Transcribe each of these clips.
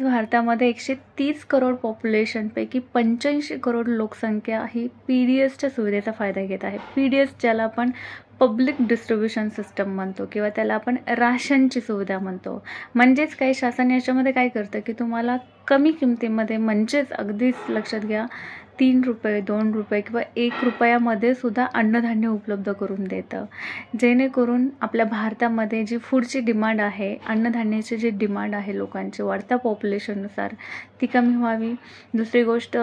भारतामध्ये 130 करोड पॉप्युलेशनपैकी 85 करोड लोकसंख्या ही PDSच्या सुविधेचा फायदा घेत आहे. PDS ज्याला आपण पब्लिक डिस्ट्रीब्युशन सिस्टम म्हणतो किंवा त्याला आपण राशनची सुविधा म्हणतो. म्हणजेच काही शासन याच्यामध्ये काय करतं की तुम्हाला कमी किमतीमध्ये, म्हणजेच अगदीच लक्षात घ्या, 3 रुपये, 2 रुपये किंवा 1 रुपयामध्ये सुद्धा अन्नधान्य उपलब्ध करून देतं. जेणेकरून आपल्या भारतामध्ये जी फूडची डिमांड आहे, अन्नधान्याची जी डिमांड आहे लोकांची वाढत्या पॉप्युलेशननुसार, ती कमी व्हावी. दुसरी गोष्ट,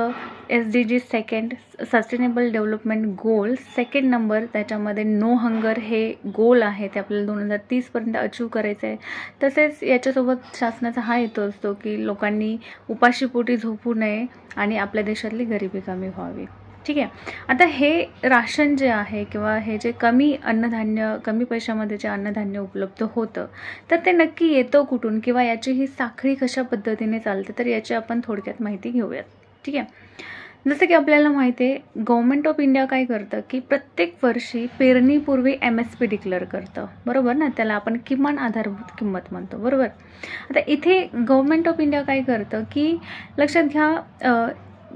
SDG सेकंड सस्टेनेबल डेव्हलपमेंट गोल सेकंड नंबर, त्याच्यामध्ये नो हंगर हे गोल आहे, ते आपल्याला 2030पर्यंत अचीव करायचं आहे. तसेच याच्यासोबत शासनाचा हा हेतू असतो की लोकांनी उपाशीपोटी झोपू नये आणि आपल्या देशातली गरिबी कमी व्हावी. ठीक आहे. आता हे राशन जे आहे किंवा हे जे कमी अन्नधान्य, कमी पैशामध्ये जे अन्नधान्य उपलब्ध होतं, तर ते नक्की येतं कुठून किंवा याची ही साखळी कशा पद्धतीने चालते, तर याची आपण थोडक्यात माहिती घेऊयात. ठीक आहे. जसं की आपल्याला माहिती आहे, गव्हर्नमेंट ऑफ इंडिया काय करतं की प्रत्येक वर्षी पेरणीपूर्वी MSP डिक्लेअर करतं, बरोबर ना. त्याला आपण किमान आधारभूत किंमत म्हणतो, बरोबर. आता इथे गव्हर्नमेंट ऑफ इंडिया काय करतं की लक्षात घ्या,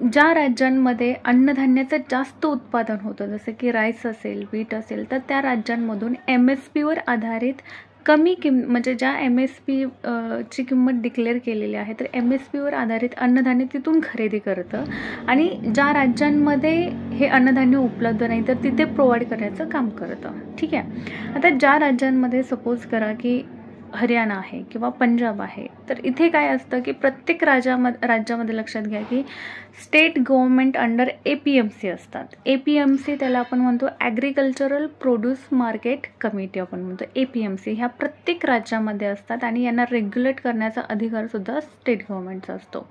ज्या राज्यांमध्ये अन्नधान्याचं जास्त उत्पादन होतं, जसं की राईस असेल, बीट असेल, तर त्या राज्यांमधून MSPवर आधारित कमी म्हणजे ज्या MSP ची किंमत डिक्लेअर केलेली आहे, तर MSPवर आधारित अन्नधान्य तिथून खरेदी करतं आणि ज्या राज्यांमध्ये हे अन्नधान्य उपलब्ध नाही तर तिथे प्रोव्हाइड करण्याचं काम करतं. ठीक आहे. आता ज्या राज्यांमध्ये सपोज करा की हरियाणा आहे किंवा पंजाब आहे, तर इथे काय असतं की प्रत्येक राज्यामध्ये लक्षात घ्या की स्टेट गव्हर्नमेंट अंडर APMC असतात. APMC त्याला आपण म्हणतो ॲग्रिकल्चरल प्रोड्यूस मार्केट कमिटी आपण म्हणतो, APMC ह्या प्रत्येक राज्यामध्ये असतात आणि यांना रेग्युलेट करण्याचा अधिकारसुद्धा स्टेट गव्हर्नमेंटचा असतो.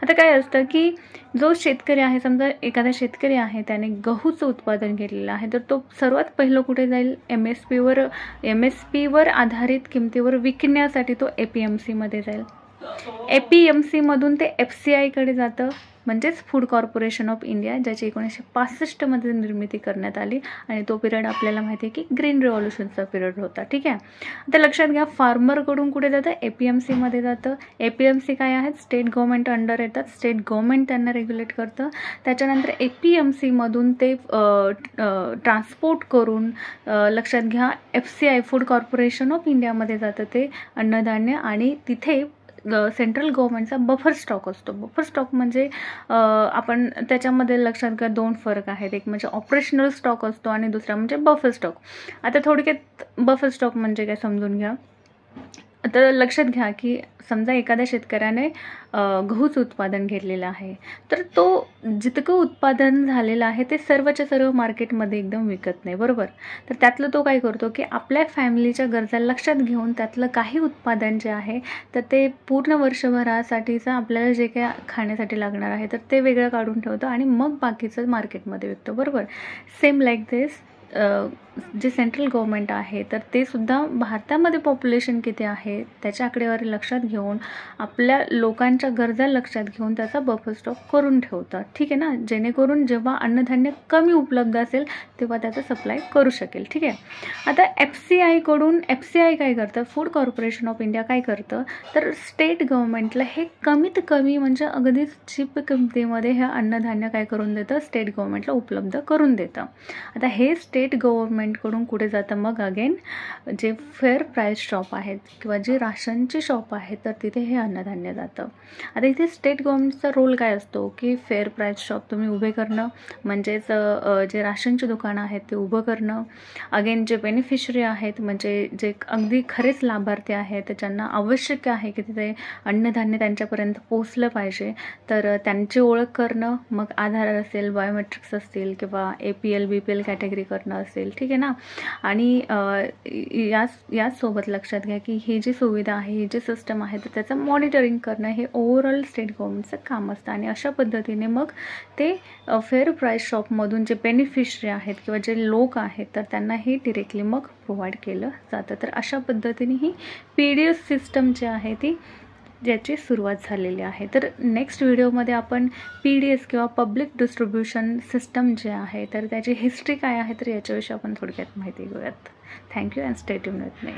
आता काय असतं की जो शेतकरी आहे, समजा एखादा शेतकरी आहे, त्याने गहूचं उत्पादन केलेलं आहे, तर तो सर्वात पहिलं कुठे जाईल, MSPवर आधारित किमतीवर विकण्यासाठी तो APMC मध्ये जाईल. APMC मधून ते FCIकडे जातं, म्हणजेच फूड कॉर्पोरेशन ऑफ इंडिया, ज्याची 1965 मध्ये निर्मिती करण्यात आली आणि तो पिरियड आपल्याला माहिती आहे की ग्रीन रिव्हॉल्युशनचा पिरियड होता. ठीक आहे. आता लक्षात घ्या, फार्मरकडून कुठे जातं, APMC मध्ये जातं. APMC काय आहेत, स्टेट गव्हर्नमेंट अंडर येतात, स्टेट गव्हर्नमेंट त्यांना रेग्युलेट करतं. त्याच्यानंतर APMC मधून ते ट्रान्सपोर्ट करून लक्षात घ्या FCI फूड कॉर्पोरेशन ऑफ इंडियामध्ये जातं ते अन्नधान्य आणि तिथे सेंट्रल गव्हर्नमेंटचा बफर स्टॉक असतो. बफर स्टॉक म्हणजे आपण त्याच्यामध्ये लक्षात घ्या 2 फरक आहेत. एक म्हणजे ऑपरेशनल स्टॉक असतो आणि दुसरा म्हणजे बफर स्टॉक. आता थोडक्यात बफर स्टॉक म्हणजे काय समजून घ्या. आता लक्षात घ्या की समजा एखाद्या शेतकऱ्याने गहूचं उत्पादन घेतलेलं आहे, तर तो जितकं उत्पादन झालेलं आहे ते सर्वच्या सर्व मार्केटमध्ये एकदम विकत नाही, बरोबर. तर त्यातलं तो काय करतो की आपल्या फॅमिलीच्या गरजा लक्षात घेऊन त्यातलं काही उत्पादन जे आहे तर ते पूर्ण वर्षभरासाठीचं आपल्याला जे काही खाण्यासाठी लागणार आहे तर ते वेगळं काढून ठेवतो आणि मग बाकीचं मार्केटमध्ये विकतो, बरोबर. सेम लाईक दिस जे सेंट्रल गव्हर्नमेंट आहे तर ते सुद्धा भारतामध्ये पॉप्युलेशन किती आहे त्याच्या आकडेवारी लक्षात घेऊन आपल्या लोकांच्या गरजा लक्षात घेऊन त्याचा बफर स्टॉक करून ठेवतात. ठीक आहे ना, जेणेकरून जेव्हा अन्नधान्य कमी उपलब्ध असेल तेव्हा त्याचा सप्लाय करू शकेल. ठीक आहे. आता FCI काय करतं, फूड कॉर्पोरेशन ऑफ इंडिया काय करतं, तर स्टेट गव्हर्नमेंटला हे कमीत कमी म्हणजे अगदीच चीप किमतीमध्ये हे अन्नधान्य काय करून देतं, स्टेट गव्हर्नमेंटला उपलब्ध करून देतं. आता हे स्टेट गव्हर्नमेंटकडून कुठे जातं, मग अगेन जे फेअर प्राईस शॉप आहेत किंवा जे राशनचे शॉप आहेत तर तिथे हे अन्नधान्य जातं. आता इथे स्टेट गव्हर्नमेंटचा रोल काय असतो की फेअर प्राईस शॉप तुम्ही उभे करणं, म्हणजेच जे राशनची दुकानं आहेत ते उभं करणं. अगेन जे बेनिफिशरी आहेत म्हणजे जे अगदी खरेच लाभार्थी आहेत ज्यांना आवश्यक आहे की तिथे अन्नधान्य त्यांच्यापर्यंत पोहोचलं पाहिजे, तर त्यांची ओळख करणं, मग आधार असेल, बायोमेट्रिक्स असतील किंवा APL BPL कॅटेगरी करणं असेल. ठीक आहे ना. आणि याचसोबत लक्षात घ्या की ही जी सुविधा आहे, ही जी सिस्टम आहे तर त्याचं मॉनिटरिंग करणं हे ओव्हरऑल स्टेट गव्हर्नमेंटचं काम असतं आणि अशा पद्धतीने मग ते फेअर प्राईस शॉपमधून जे बेनिफिशरी आहेत किंवा जे लोक आहेत तर त्यांना हे डिरेक्टली मग प्रोव्हाइड केलं जातं. तर अशा पद्धतीने ही PDS सिस्टम जी आहे ती ज्याची सुरुवात झालेली आहे. तर नेक्स्ट व्हिडिओमध्ये आपण PDS किंवा पब्लिक डिस्ट्रीब्युशन सिस्टम जे आहे तर त्याची हिस्ट्री काय आहे तर याच्याविषयी आपण थोडक्यात माहिती घेऊयात. Thank you and stay tuned with me.